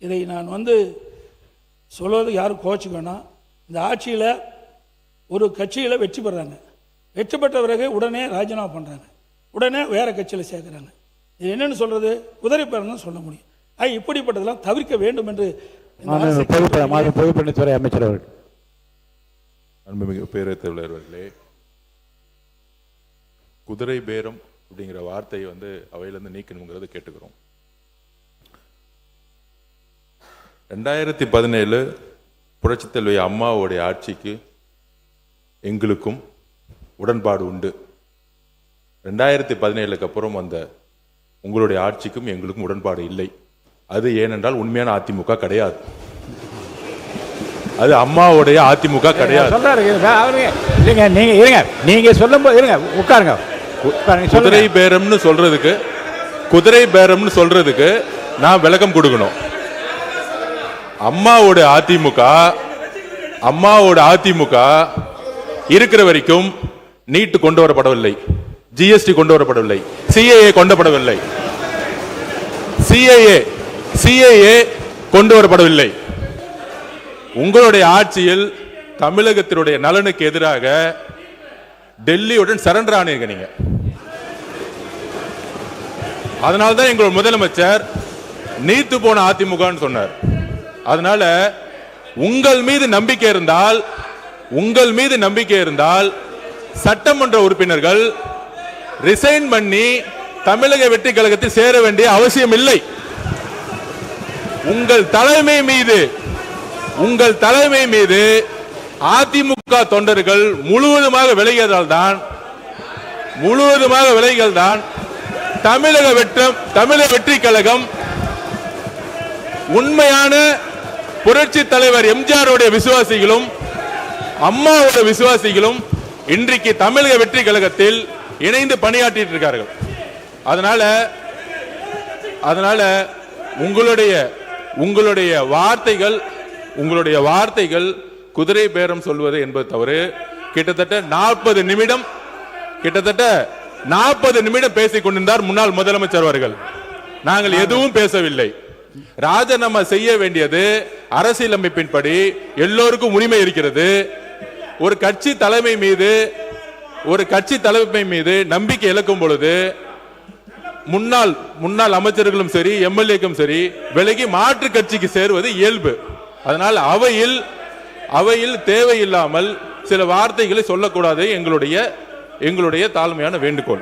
இதை நான் சொல்வது யாரும் கோச்சிக்கணும். இந்த ஆட்சியில் ஒரு கட்சியில் வெற்றி பெறாங்க, வெற்றி பெற்ற பிறகு உடனே ராஜினாமா பண்ணுறாங்க, உடனே வேறு கட்சியில் சேர்க்குறாங்க. இது என்னென்னு சொல்கிறது? குதிரை பேரம் தான் சொல்ல முடியும். இப்படிப்பட்டதெல்லாம் தவிர்க்க வேண்டும் என்று பொதுப்பணித்துறை அமைச்சர் அவர்கள். அன்புமிகு பேரவைத் தலைவர்களே, குதிரை பேரம் அப்படிங்கிற வார்த்தையை அவையிலிருந்து நீக்கணுங்கிறத கேட்டுக்கிறோம். 2017 புரட்சித் தலைவி அம்மாவுடைய ஆட்சிக்கு எங்களுக்கும் உடன்பாடு உண்டு. 2017க்கு அப்புறம் உங்களுடைய ஆட்சிக்கும் எங்களுக்கும் உடன்பாடு இல்லை. அது ஏனென்றால் உண்மையான அதிமுக கிடையாது, அது அம்மாவுடைய அதிமுக கிடையாது. நீங்க சொல்லும்போது உட்காருங்க. குதிரை பேரம்னு சொல்றதுக்கு நான் விளக்கம் கொடுக்கணும். அம்மாவோட அதிமுக இருக்கிற வரைக்கும் நீட் கொண்டு வரப்படவில்லை, ஜிஎஸ்டி கொண்டு வரப்படவில்லை, சிஏஏ கொண்டப்படவில்லை, சிஏஏ கொண்டு வரப்படவில்லை. உங்களுடைய ஆட்சியில் தமிழகத்தினுடைய நலனுக்கு எதிராக டெல்லியுடன் சரண்டர் ஆனீங்க நீங்க. அதனால்தான் எங்களோட முதலமைச்சர் நீத்து போன அதிமுகன்னு சொன்னார். அதனால உங்கள் மீது நம்பிக்கை இருந்தால் சட்டமன்ற உறுப்பினர்கள் ரிசைன் பண்ணி தமிழக வெற்றி கழகத்தில் சேர வேண்டிய அவசியம் இல்லை. உங்கள் தலைமை மீது அதிமுக தொண்டர்கள் முழுவதுமாக விலகியதால் தான் தமிழக வெற்றி கழகம் உண்மையான புரட்சி தலைவர் எம்ஜிஆருடைய விசுவாசிகளும் அம்மாவுடைய விசுவாசிகளும் இன்றைக்கு தமிழக வெற்றி கழகத்தில் இணைந்து பணியாற்றிட்டு இருக்கார்கள். அதனால உங்களுடைய வார்த்தைகள் குதிரை பேரம் சொல்வது என்பது தவறு. கிட்டத்தட்ட 40 நிமிடம் பேசிக் கொண்டிருந்தார் முன்னாள் முதலமைச்சர் அவர்கள். நாங்கள் எதுவும் பேசவில்லை. ராஜினாமா செய்ய வேண்டியது அரசியலமைப்பின்படி எல்லோருக்கும் உரிமை இருக்கிறது. ஒரு கட்சி தலைமை மீது நம்பிக்கை இழக்கும் பொழுது முன்னாள் அமைச்சர்களும் சரி எம்எல்ஏக்கும் சரி விலகி மாற்று கட்சிக்கு சேருவது இயல்பு. அதனால் அவையில் தேவையில்லாமல் சில வார்த்தைகளை சொல்லக்கூடாது எங்களுடைய தாழ்மையான வேண்டுகோள்.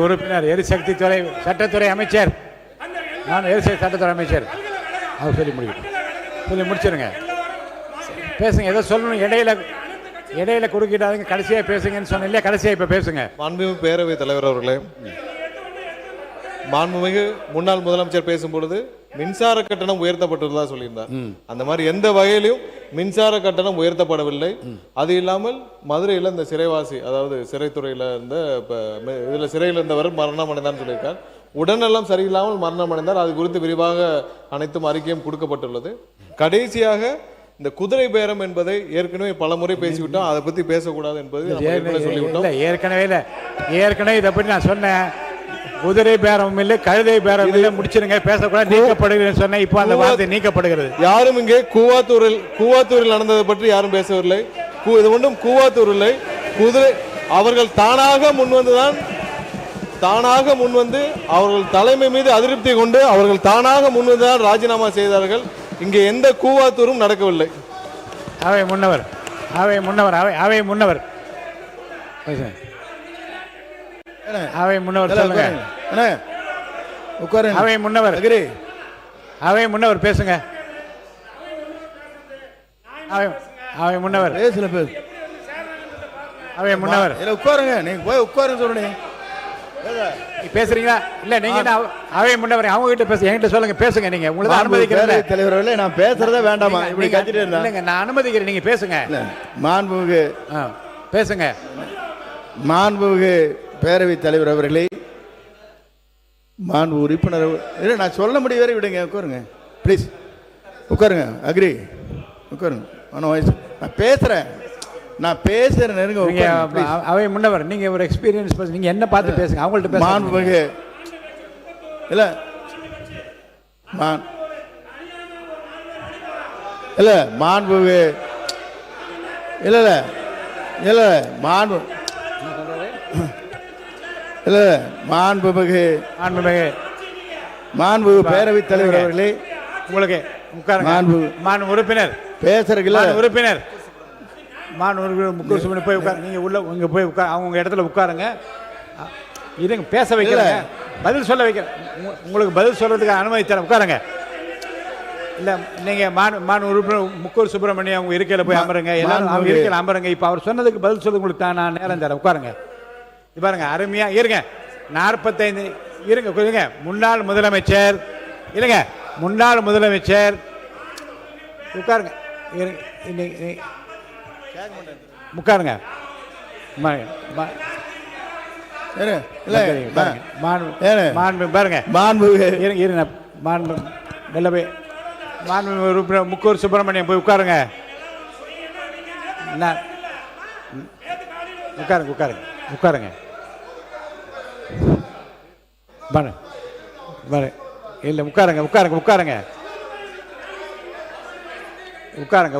உறுப்பினர் எரிசக்தி துறை சட்டத்துறை அமைச்சர் அவர் சொல்லி முடிச்சிருங்க. பேசுங்க, ஏதோ சொல்லணும். இடையில குறுக்கிட்டாதுங்க. கடைசியா பேசுங்கன்னு சொன்ன இல்லையா? கடைசியா இப்ப பேசுங்க. மாண்புமிகு பேரவைத் தலைவர் அவர்களே, மாண்புமிகு முன்னாள் முதலமைச்சர் பேசும்பொழுது மின்சார கட்டணம் உயர்த்தப்பட்டுள்ளதா சொல்லியிருந்தார். அந்த மாதிரி எந்த வகையிலும் மின்சார கட்டணம் உயர்த்தப்படவில்லை. அது இல்லாமல் மதுரையில் இந்த சிறைவாசி, அதாவது சிறைத்துறையில் இருந்த சிறையில் இருந்தவர் மரணம் அடைந்தார்னு சொல்லியிருக்கார். உடல்நலம் சரியில்லாமல் மரணம் அடைந்தார். அது குறித்து விரிவாக அனைத்தும் அறிக்கையும் கொடுக்கப்பட்டுள்ளது. கடைசியாக இந்த குதிரை பேரம் என்பதை ஏற்கனவே பல முறை பேசிவிட்டோம். அதை பத்தி பேசக்கூடாது என்பது சொல்லிவிட்டோம். ஏற்கனவே இதை பற்றி நான் சொன்னேன். குதிரை பேரம் இல்லை, கழுதை பேரம் இல்லை, முடிச்சிருங்க, பேசக்கூடாது, நீக்கப்படுகிறது சொன்னேன். இப்போ அந்த வார்த்தை நீக்கப்படுகிறது. யாரும் இங்கே கூவாத்தூரில் நடந்ததை பற்றி யாரும் பேசவில்லை. இது ஒன்றும் கூவாத்தூர் இல்லை. குதிரை அவர்கள் தானாக முன்வந்து அவர்கள் தலைமை மீது அதிருப்தி கொண்டு அவர்கள் தானாக முன்வந்துதான் ராஜினாமா செய்தார்கள். இங்கே எந்த கூவாத்தூரும் நடக்கவில்லை. அவை முன்னவர் சொல்லுங்க. அவை முன்னவர் பேசுங்க. அவை முன்னவர் உட்காருங்க. நீங்க போய் உட்காருங்க சொல்லுங்க. பேசுறீங்களா? இல்ல நீங்க அவை முன்னவர் அவங்க கிட்ட பேச, என்கிட்ட சொல்லுங்க. பேசுங்க. நீங்க உங்களுக்கு அனுமதிக்கிறேன். தலைவர்களே, நான் பேசுறதே வேண்டாமா? இப்படி கத்திட்டு இல்லங்க, நான் அனுமதிக்கிறேன். நீங்க பேசுங்க. மாண்புமிகு பேசுங்க. மாண்புமிகு பேரவைத் தலைவர் அவர்களே, மாண்பு உறுப்பினர், இல்லை நான் சொல்ல முடிய வரை விடுங்க. உட்காருங்க ப்ளீஸ். உட்காருங்க. அக்ரி. உட்காருங்க. நான் பேசுறேன். நெருங்க. அவை முன்னவர், நீங்க ஒரு எக்ஸ்பீரியன்ஸ், நீங்க என்ன பார்த்து பேசுங்க. அவங்கள்ட்ட பேசுங்க. மாண்புமிகு இல்லை இல்லை மாண்புமிகு இல்லை இல்லை இல்லை இல்லை மாண்புமிகு பேரவைத் தலைவர் அவர்களே, உங்களுக்கு உட்காருங்க. மாண்பு உறுப்பினர் பேசுறதுல உறுப்பினர் முக்கூர் சுப்பிரமணியம் போய் உட்காரு. நீங்கள் இங்கே போய் உட்கார், அவங்க இடத்துல உட்காருங்க. இருங்க, பேச வைக்கிறேன், பதில் சொல்ல வைக்கிறேன். உங்களுக்கு பதில் சொல்கிறதுக்கு அனுமதி தரேன், உட்காருங்க. இல்லை, நீங்கள் மாண்பு உறுப்பினர் முக்கூர் சுப்பிரமணியம் அவங்க இருக்கையில் போய் அமருங்க. எல்லாரும் அவங்க இருக்கையில் அமருங்க. இப்போ அவர் சொன்னதுக்கு பதில் சொல்ல உங்களுக்கு நான் நேரம் தரேன், உட்காருங்க. இது பாருங்க, அருமையாக இருங்க. 45 இருங்க. முன்னாள் முதலமைச்சர் இல்லைங்க, முன்னாள் முதலமைச்சர் உட்காருங்க. உட்காருங்க. முக்கூர் சுப்பிரமணியம் போய் உட்காருங்க. உட்காருங்க. இல்லை,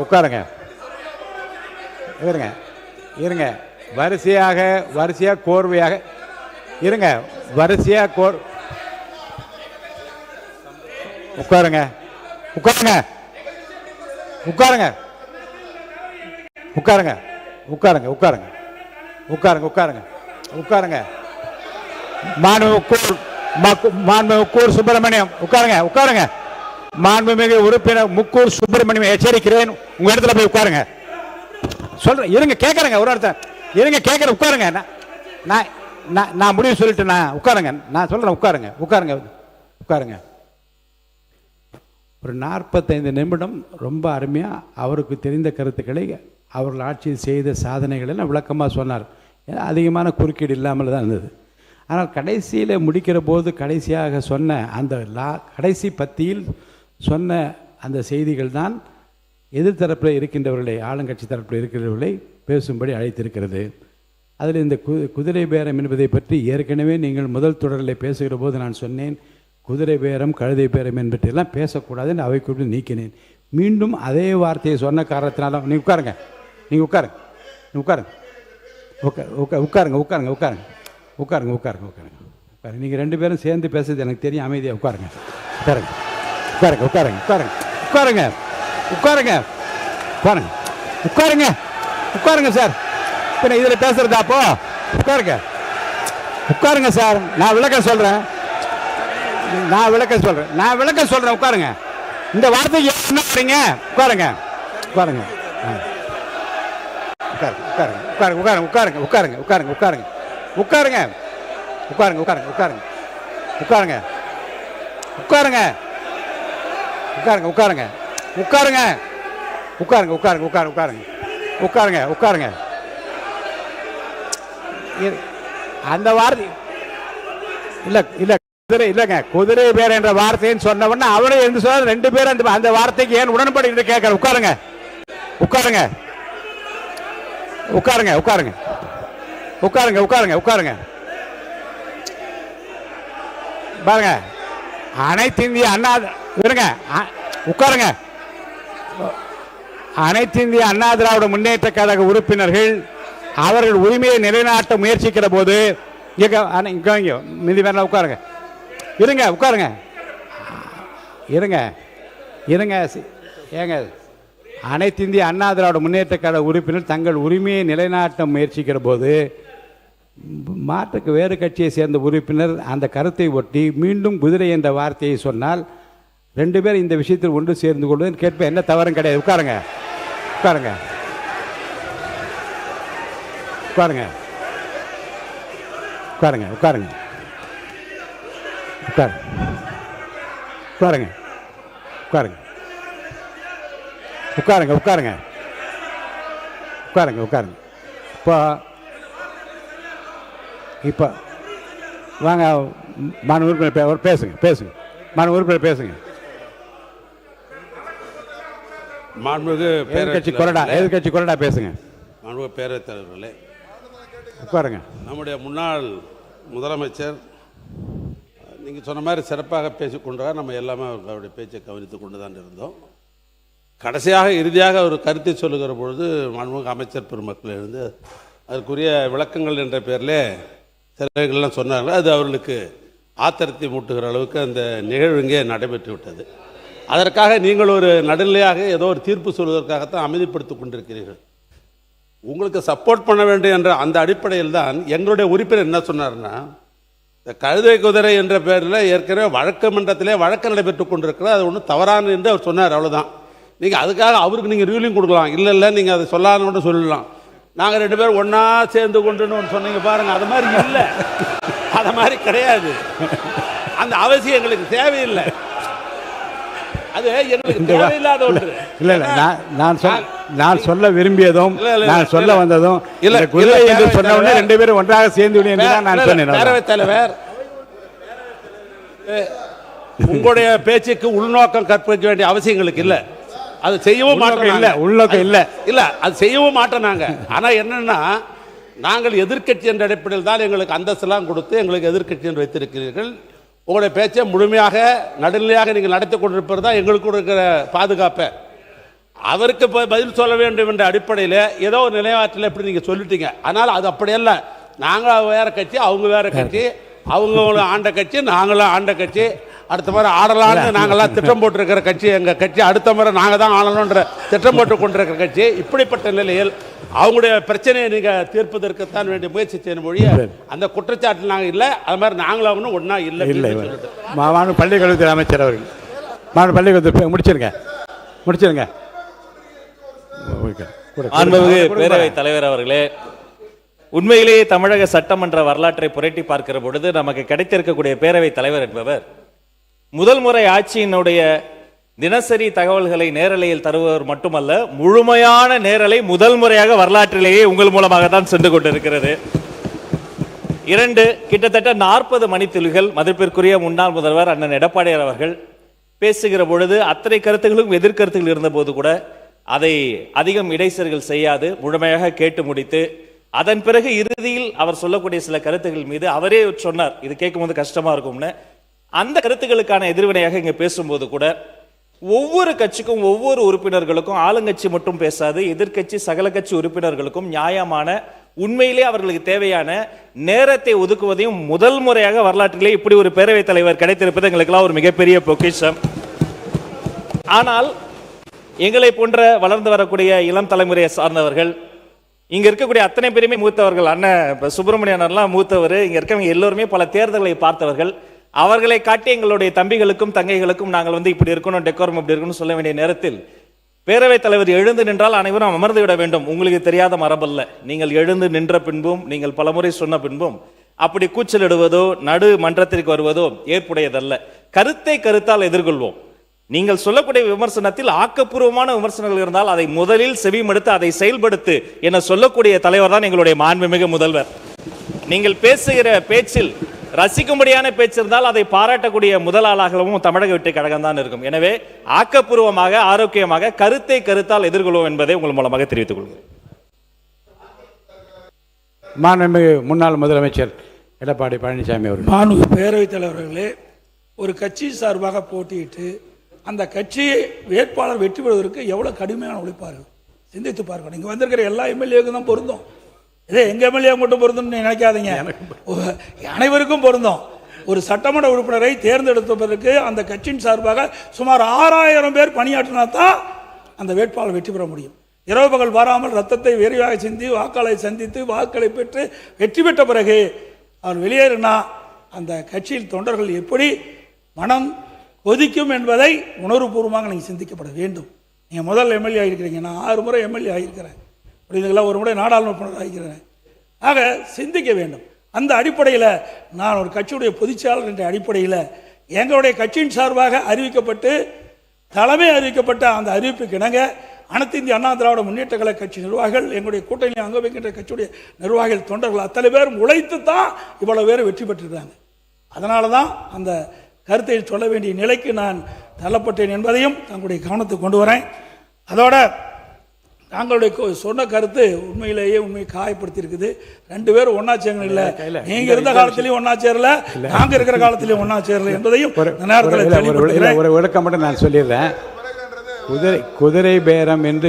உட்காருங்க. இருங்க. வரிசையாக கோர்வையாக இருங்க. உட்காருங்க. முக்கூர் சுப்பிரமணியம் உட்காருங்க. மாண்புமிகு உறுப்பினர் முக்கூர் சுப்பிரமணியம் எச்சரிக்கிறேன், உங்க இடத்துல போய் உட்காருங்க. சொல்றேன், இருங்க, கேட்கறேங்க. ஒரு இடத்த இருங்க, கேட்கறேன், உட்காருங்க. நான் முடிவு சொல்லிட்டு உட்காருங்க. நான் சொல்றேன், உட்காருங்க. ஒரு 45 நிமிடம் ரொம்ப அருமையாக அவருக்கு தெரிந்த கருத்துக்களை, அவர்கள் ஆட்சியில் செய்த சாதனைகளை விளக்கமாக சொன்னார். அதிகமான குறுக்கீடு இல்லாமல் தான் இருந்தது. ஆனால் கடைசியில் முடிக்கிற போது கடைசியாக சொன்ன அந்த கடைசி பத்தியில் சொன்ன அந்த செய்திகள் தான் எதிர்த்தரப்பில் இருக்கின்றவர்களை, ஆளுங்கட்சி தரப்பில் இருக்கிறவர்களை பேசும்படி அழைத்திருக்கிறது. அதில் இந்த குதிரை பேரம் என்பதை பற்றி ஏற்கனவே நீங்கள் முதல் தொடரில் பேசுகிற போது நான் சொன்னேன், குதிரை பேரம் கழுதை பேரம் என்பதெல்லாம் பேசக்கூடாதுன்னு அவை கூப்பிட்டு நீக்கினேன். மீண்டும் அதே வார்த்தையை சொன்ன காரணத்தினால உட்காருங்க. நீங்கள் 2 பேரும் சேர்ந்து பேசுறது எனக்கு தெரியும். அமைதியாக உட்காருங்க. சார். இப்போ இதில் பேசுறதா? அப்போ உட்காருங்க சார். நான் விளக்கம் சொல்றேன். உட்காருங்க. இந்த வார்த்தைக்கு என்ன பண்ணீங்க? உட்காருங்க. அந்த வார்த்தை இல்லைங்க, குதிரை பேர் என்ற வார்த்தைன்னு சொன்ன உடனே அவரே என்று சொல்ல 2 பேரும் அந்த வார்த்தைக்கு ஏன் உடன்படி என்று கேட்கற. உட்காருங்க. பாருங்க, அனைத்து இந்திய அண்ணா திராவிட முன்னேற்ற கழக உறுப்பினர்கள் அவர்கள் உரிமையை நிலைநாட்ட முயற்சிக்கிற போது உட்காருங்க. அனைத்து இந்திய அண்ணா திராவிட முன்னேற்ற கழக உறுப்பினர் தங்கள் உரிமையை நிலைநாட்ட முயற்சிக்கிற போது மாற்றுக்கு வேறு கட்சியை சேர்ந்த உறுப்பினர் அந்த கருத்தை ஒட்டி மீண்டும் குதிரை என்ற வார்த்தையை சொன்னால் 2 பேர் இந்த விஷயத்தில் ஒன்று சேர்ந்து கொள்வது கேட்ப என்ன தவறும் கிடையாது. உட்காருங்க. இப்போ வாங்க, மாண்பு உறுப்பினர் பேசுங்க. மாண்பு உறுப்பினர் பேசுங்க. எதிர்கட்சி கொறடா பேசுங்க. மாண்புமிகு பேரவைத் தலைவர்களே, உட்காருங்க. நம்முடைய முன்னாள் முதலமைச்சர் நீங்கள் சொன்ன மாதிரி சிறப்பாக பேசிக்கொண்டார். நம்ம எல்லாமே அவருடைய பேச்சை கவனித்து கொண்டு தான் இருந்தோம். கடைசியாக இறுதியாக ஒரு கருத்தை சொல்லுகிற பொழுது மாண்புமிகு அமைச்சர் பெருமக்கள் இருந்து அதற்குரிய விளக்கங்கள் என்ற பேரில் சிலர்கள்லாம் சொன்னார்கள். அது அவர்களுக்கு ஆத்திரத்தை மூட்டுகிற அளவுக்கு அந்த நிகழ்வு இங்கே நடைபெற்று விட்டது. அதற்காக நீங்கள் ஒரு நடுநிலையாக ஏதோ ஒரு தீர்ப்பு சொல்வதற்காகத்தான் அமைதிப்படுத்தி கொண்டிருக்கிறீர்கள். உங்களுக்கு சப்போர்ட் பண்ண வேண்டும் என்ற அந்த அடிப்படையில் தான் எங்களுடைய உறுப்பினர் என்ன சொன்னார்னா, இந்த கழுதை குதிரை என்ற பேரில் ஏற்கனவே வழக்கு மன்றத்திலே வழக்கு நடைபெற்றுக் கொண்டிருக்கிறது, அது ஒன்றும் தவறானது என்று அவர் சொன்னார். அவ்வளோதான். நீங்கள் அதுக்காக அவருக்கு நீங்கள் ரூலிங் கொடுக்கலாம். இல்லை நீங்கள் அதை சொல்லான்னு சொல்லலாம். நாங்கள் 2 பேரும் ஒன்றா சேர்ந்து கொண்டுன்னு ஒன்று சொன்னீங்க பாருங்கள், அது மாதிரி இல்லை, அது மாதிரி கிடையாது. அந்த அவசியம் எங்களுக்கு தேவையில்லை. அது எங்களுக்கு தேவையில்லாத ஒன்று. இல்லை நான் சொல்ல விரும்பியதும் நான் சொல்ல வந்ததும் இல்லை குதிரை என்று சொன்ன உடனே 2 பேரும் ஒன்றாக சேர்ந்து நான் சொன்னேன். பேரவைத் தலைவர், உங்களுடைய பேச்சுக்கு உள்நோக்கம் கற்பிக்க வேண்டிய அவசியம் எங்களுக்கு இல்லை. அது செய்யவும் மாட்டோம். இல்லை உள்நோக்கம் இல்லை இல்லை அது செய்யவும் மாட்டோம் நாங்கள். ஆனால் என்னன்னா, நாங்கள் எதிர்க்கட்சி என்ற அடிப்படையில் தான் எங்களுக்கு அந்தஸ்தெல்லாம் கொடுத்து எங்களுக்கு எதிர்க்கட்சி என்று வைத்திருக்கிறீர்கள். உங்களுடைய பேச்சை முழுமையாக நடுநிலையாக நீங்கள் நடத்தி கொண்டிருப்பது தான் எங்களுக்கு இருக்கிற பாதுகாப்பை. அவருக்கு பதில் சொல்ல வேண்டும் என்ற அடிப்படையில் ஏதோ ஒரு நிலையாற்றில் எப்படி நீங்கள் சொல்லிட்டீங்க. ஆனால் அது அப்படியல்ல. நாங்கள் வேறு கட்சி, அவங்க வேறு கட்சி, அவங்க ஆண்ட கட்சி, நாங்களும் ஆண்ட கட்சி. அடுத்த முறை ஆடலான்னு நாங்கள்லாம் திட்டம் போட்டிருக்கிற கட்சி எங்கள் கட்சி. அடுத்த முறை நாங்கள் தான் ஆளணுன்ற திட்டம் போட்டு கொண்டிருக்கிற கட்சி. இப்படிப்பட்ட நிலையில் அவங்களுடைய பிரச்சனையை நீங்கள் தீர்ப்பதற்குத்தான் வேண்டிய முயற்சி செய்யணும் மொழிய அந்த குற்றச்சாட்டு நாங்கள் இல்லை. அது மாதிரி நாங்களும் அவனும் ஒன்றா இல்லை. மாநில பள்ளிக்கல்வித்துறை அமைச்சர் அவர்கள் பள்ளிக்கல்வித்துறை முடிச்சிருங்க. மாண்புமிகு பேரவைத் தலைவர் அவர்களே, உண்மையிலேயே தமிழக சட்டமன்ற வரலாற்றை புரட்டி பார்க்கிற பொழுது நமக்கு கிடைத்திருக்கக்கூடிய பேரவைத் தலைவர் என்பவர் முதல் முறை ஆட்சியினுடைய தினசரி தகவல்களை நேரலையில் தருபவர் மட்டுமல்ல, முழுமையான நேரலை முதல் முறையாக வரலாற்றிலேயே உங்கள் மூலமாக தான் சென்று கொண்டிருக்கிறது. 2 கிட்டத்தட்ட 40 மணித்துளிகள் மதிப்பிற்குரிய முன்னாள் முதல்வர் அண்ணன் எடப்பாடியார் அவர்கள் பேசுகிற பொழுது அத்தனை கருத்துகளும் எதிர்கருத்துகள் இருந்த போது கூட அதை அதிகம் இடைச்சல்கள் செய்யாது முழுமையாக கேட்டு முடித்து, அதன் பிறகு இறுதியில் அவர் சொல்லக்கூடிய சில கருத்துக்கள் மீது அவரே சொன்னார், இது கேட்கும்போது கஷ்டமா இருக்கும்னு. அந்த கருத்துக்களுக்கான எதிர்வினையாக இங்கே பேசும்போது கூட ஒவ்வொரு கட்சிக்கும் ஒவ்வொரு உறுப்பினர்களுக்கும், ஆளுங்கட்சி மட்டும் பேசாது, எதிர்கட்சி சகல கட்சி உறுப்பினர்களுக்கும் நியாயமான உண்மையிலே அவர்களுக்கு தேவையான நேரத்தை ஒதுக்குவதையும் முதல் முறையாக வரலாற்றிலே இப்படி ஒரு பேரவைத் தலைவர் கிடைத்திருப்பது எங்களுக்கெல்லாம் ஒரு மிகப்பெரிய பொக்கிஷம். ஆனால் எங்களை போன்ற வளர்ந்து வரக்கூடிய இளம் தலைமுறையை சார்ந்தவர்கள், இங்க இருக்கக்கூடிய அத்தனை பேருமே மூத்தவர்கள், அண்ணன் சுப்பிரமணியனர்லாம் மூத்தவர், இங்க இருக்கவங்க எல்லோருமே பல தேர்தல்களை பார்த்தவர்கள். அவர்களை காட்டி எங்களுடைய தம்பிகளுக்கும் தங்கைகளுக்கும் நாங்கள் இப்படி இருக்கணும், டெக்கோரம் இப்படி இருக்கணும் சொல்ல வேண்டிய நேரத்தில் பேரவைத் தலைவர் எழுந்து நின்றால் அனைவரும் அமர்ந்து விட வேண்டும். உங்களுக்கு தெரியாத மரபல்ல. நீங்கள் எழுந்து நின்ற பின்பும், நீங்கள் பலமுறை சொன்ன பின்பும் அப்படி கூச்சலிடுவதோ நடு மன்றத்திற்கு வருவதோ ஏற்புடையதல்ல. கருத்தை கருத்தால் எதிர்கொள்வோம். நீங்கள் சொல்லக்கூடிய விமர்சனத்தில் ஆக்கப்பூர்வமான விமர்சனங்கள் இருந்தால் அதை முதலில் செவிமடுத்து அதை செயல்படுத்து என சொல்லக்கூடிய தலைவர் தான் எங்களுடைய மாண்புமிகு முதல்வர். நீங்கள் பேசுகிற பேச்சில் ரசிக்கும்படியான பேச்சு இருந்தால் அதை பாராட்டக்கூடிய முதல் ஆளாகவும் தமிழக வெற்றி கழகம் தான் இருக்கும். எனவே ஆக்கப்பூர்வமாக ஆரோக்கியமாக கருத்தை கருத்தால் எதிர்கொள்வோம் என்பதை உங்கள் மூலமாக தெரிவித்துக் கொள்கிறேன். மாண்புமிகு முன்னாள் முதலமைச்சர் எடப்பாடி பழனிசாமி அவர்கள். மாண்புமிகு பேரவைத் தலைவர்களே, ஒரு கட்சி சார்பாக போட்டியிட்டு அந்த கட்சி வேட்பாளர் வெற்றி பெறுவதற்கு எவ்வளவு கடுமையான உழைப்பார்கள் சிந்தித்து பார்க்கணும். இங்கே வந்திருக்கிற எல்லா எம்எல்ஏவுக்கும் தான் பொருந்தும். இதே எங்க எம்எல்ஏ மட்டும் பொருந்தும் நினைக்காதீங்க, அனைவருக்கும் பொருந்தும். ஒரு சட்டமன்ற உறுப்பினரை தேர்ந்தெடுப்பதற்கு அந்த கட்சியின் சார்பாக சுமார் 6000 பேர் பணியாற்றினா தான் அந்த வேட்பாளர் வெற்றி பெற முடியும். இரவு பகல் வராமல் ரத்தத்தை விரைவாக சிந்தி வாக்களை சந்தித்து வாக்களை பெற்று வெற்றி பெற்ற பிறகு அவர் வெளியேறினா அந்த கட்சியில் தொண்டர்கள் எப்படி மனம் கொதிக்கும் என்பதை உணர்வுபூர்வமாக நீங்கள் சிந்திக்கப்பட வேண்டும். நீங்கள் முதல் எம்எல்ஏ ஆகிருக்கிறீங்க, நான் 6 முறை எம்எல்ஏ ஆகியிருக்கிறேன், இதெல்லாம் ஒரு முறை நாடாளுமன்ற உறுப்பினர் ஆகிக்கிறேன். ஆக சிந்திக்க வேண்டும். அந்த அடிப்படையில் நான் ஒரு கட்சியுடைய பொதுச்செயலாளர் என்ற அடிப்படையில் எங்களுடைய கட்சியின் சார்பாக அறிவிக்கப்பட்டு தலைமை அறிவிக்கப்பட்ட அந்த அறிவிப்புக்கு இணங்க அனைத்து இந்திய அண்ணா திராவிட முன்னேற்ற கழக கட்சி நிர்வாகிகள், எங்களுடைய கூட்டணி அங்க வைக்கின்ற கட்சியுடைய நிர்வாகிகள், தொண்டர்கள் அத்தனை பேரும் உழைத்து தான் இவ்வளவு பேர் வெற்றி பெற்றிருக்காங்க. அதனால தான் அந்த கருத்தை சொல்ல வேண்டிய நிலைக்கு நான் தள்ளப்பட்டேன் என்பதையும் தங்களுடைய கவனத்துக்கு கொண்டு வரேன். அதோட நாங்களுடைய சொன்ன கருத்து உண்மையிலேயே உண்மையை காயப்படுத்தி இருக்குது. 2 பேரும் ஒன்னா சேரல, இல்லை நீங்க இருந்த காலத்திலையும் ஒன்னா சேரல, நாங்க இருக்கிற காலத்திலையும் ஒன்னா சேரல என்பதையும் ஒரு விளக்கம் மட்டும் நான் சொல்லிடுறேன். குதிரை பேரம் என்று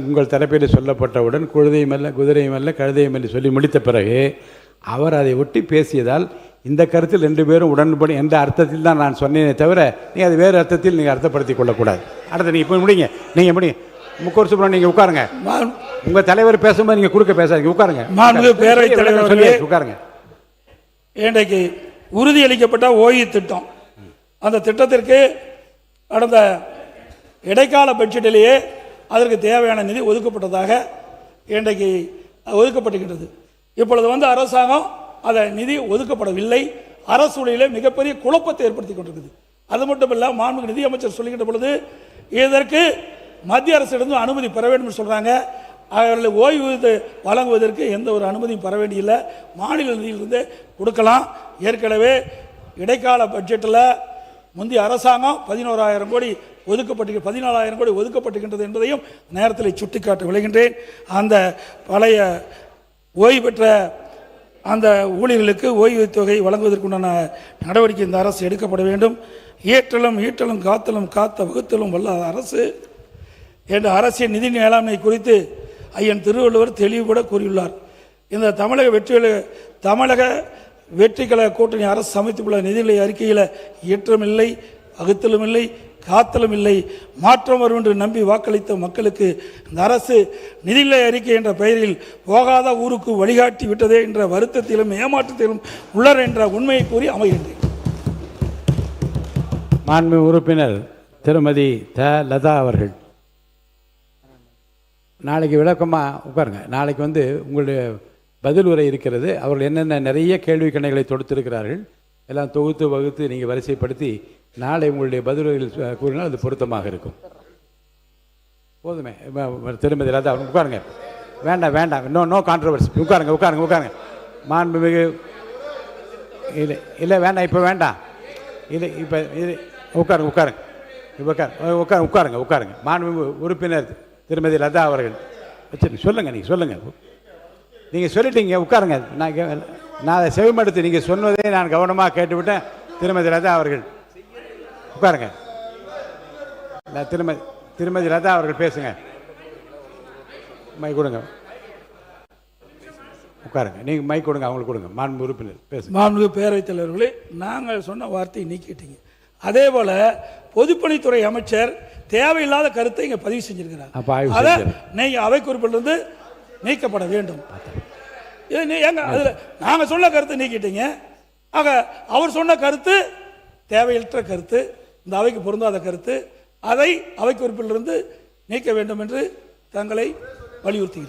உங்கள் தரப்பில் சொல்லப்பட்டவுடன் குதிரையும் அல்ல கழுதையும் அல்ல சொல்லி முடித்த பிறகு அவர் அதை ஒட்டி பேசியதால் இந்த கருத்தில் 2 பேரும் உடன்படி என்ற அர்த்தத்தில் தான் நான் சொன்னேனே தவிர நீங்கள் அது வேறு அர்த்தத்தில் நீங்கள் அர்த்தப்படுத்திக் கொள்ளக்கூடாது. அடுத்து நீங்கள் இப்போ முடிங்க, நீங்கள் முடிங்க. முக்கூர் சுப்ரமணியன் நீங்கள் உட்காருங்க. உங்கள் தலைவர் பேசும்போது நீங்கள் குறுக்க பேசாதீங்க, உட்காருங்க. பேரவைத் தலைவர் சொல்லி உட்காருங்க. இன்றைக்கு உறுதியளிக்கப்பட்ட ஓய்வு திட்டம், அந்த திட்டத்திற்கு கடந்த இடைக்கால பட்ஜெட்டிலேயே அதற்கு தேவையான நிதி ஒதுக்கப்பட்டதாக இன்றைக்கு ஒதுக்கப்பட்டுகின்றது. இப்பொழுது அரசாங்கம் அதை நிதி ஒதுக்கப்படவில்லை. அரசூழிலே மிகப்பெரிய குழப்பத்தை ஏற்படுத்தி கொண்டிருக்குது. அது மட்டும் இல்லை, மாண்புமிகு நிதியமைச்சர் சொல்லுகின்ற பொழுது இதற்கு மத்திய அரசிடம் அனுமதி பெற வேண்டும் என்று சொல்றாங்க. அவர்களை ஓய்வு வழங்குவதற்கு எந்த ஒரு அனுமதியும் பெற வேண்டியில்லை, மாநில நிதியிலிருந்து கொடுக்கலாம். ஏற்கனவே இடைக்கால பட்ஜெட்டில் முந்தைய அரசாங்கம் 11,000 கோடி 14,000 கோடி ஒதுக்கப்பட்டுகின்றது என்பதையும் நேரத்தில் சுட்டிக்காட்ட விளைகின்றேன். அந்த பழைய ஓய்வு பெற்ற அந்த ஊழியர்களுக்கு ஓய்வு தொகை வழங்குவதற்குண்டான நடவடிக்கை இந்த அரசு எடுக்கப்பட வேண்டும். ஈட்டலும் காத்தலும் காத்த வகுத்தலும் வல்ல அரசு என்ற அரசியல் நிதி மேலாண்மை குறித்து ஐயன் திருவள்ளுவர் தெளிவுபட கூறியுள்ளார். இந்த தமிழக வெற்றிக்கழக கூட்டணி அரசு சமைத்துள்ள நிதிநிலை அறிக்கையில் ஈற்றலும் இல்லை, வகுத்தலும் இல்லை, காத்தலும் இல்லை, மாற்றம் வரும் என்று நம்பி வாக்களித்த மக்களுக்கு இந்த அரசு நிதிநிலை அறிக்கை என்ற பெயரில் போகாத ஊருக்கு வழிகாட்டி விட்டதே என்ற வருத்தத்திலும் ஏமாற்றத்திலும் உள்ளர் என்ற உண்மையை கூறி அமைகின்றேன். மாண்பு உறுப்பினர் திருமதி லதா அவர்கள் நாளைக்கு விளக்கமாக உட்காருங்க. நாளைக்கு உங்களுடைய பதில் உரை இருக்கிறது. அவர்கள் என்னென்ன நிறைய கேள்வி கணைகளை தொடுத்திருக்கிறார்கள் எல்லாம் தொகுத்து வகுத்து நீங்கள் வரிசைப்படுத்தி நாளை உங்களுடைய பதிலுரையில் கூறினால் அது பொருத்தமாக இருக்கும். போதுமே. திருமதி லதா உட்காருங்க. வேண்டாம் நோ கான்ட்ரவர்சி. உட்காருங்க. மாண்புமிகு இல்லை வேண்டாம், இப்போ வேண்டாம். இல்லை இப்போ இது உட்காருங்க. மாண்புமிகு உறுப்பினர் திருமதி லதா அவர்கள் சொல்லுங்கள். நீங்கள் சொல்லிட்டீங்க, உட்காருங்க. நான் அதை செவிமடுத்து நீங்கள் சொன்னதே நான் கவனமாக கேட்டுவிட்டேன். திருமதி லதா அவர்கள் உட்காருங்க. திருமதி லதா அவர்கள் பேசுங்க. மை கொடுங்க, உட்காருங்க. நீங்கள் மை கொடுங்க, அவங்களுக்கு கொடுங்க. மாண்பு உறுப்பினர் பேசுங்க. மாண்பு பேரவைத் தலைவர்களே, நாங்கள் சொன்ன வார்த்தையை நீக்கிட்டீங்க. அதே போல பொதுப்பணித்துறை அமைச்சர் தேவையில்லாத கருத்தை இங்கே பதிவு செஞ்சிருக்கிறார். அதை நீங்கள் அவை குறிப்பிலிருந்து நீக்கப்பட வேண்டும். நாங்கள் சொன்ன கருத்தை நீக்கிட்டீங்க. ஆக அவர் சொன்ன கருத்து தேவையற்ற கருத்து, இந்த அவைக்கு பொருந்தாத கருத்து, அதை அவை குறிப்பிலிருந்து நீக்க வேண்டும் என்று தங்களை வலியுறுத்துகிறேன்.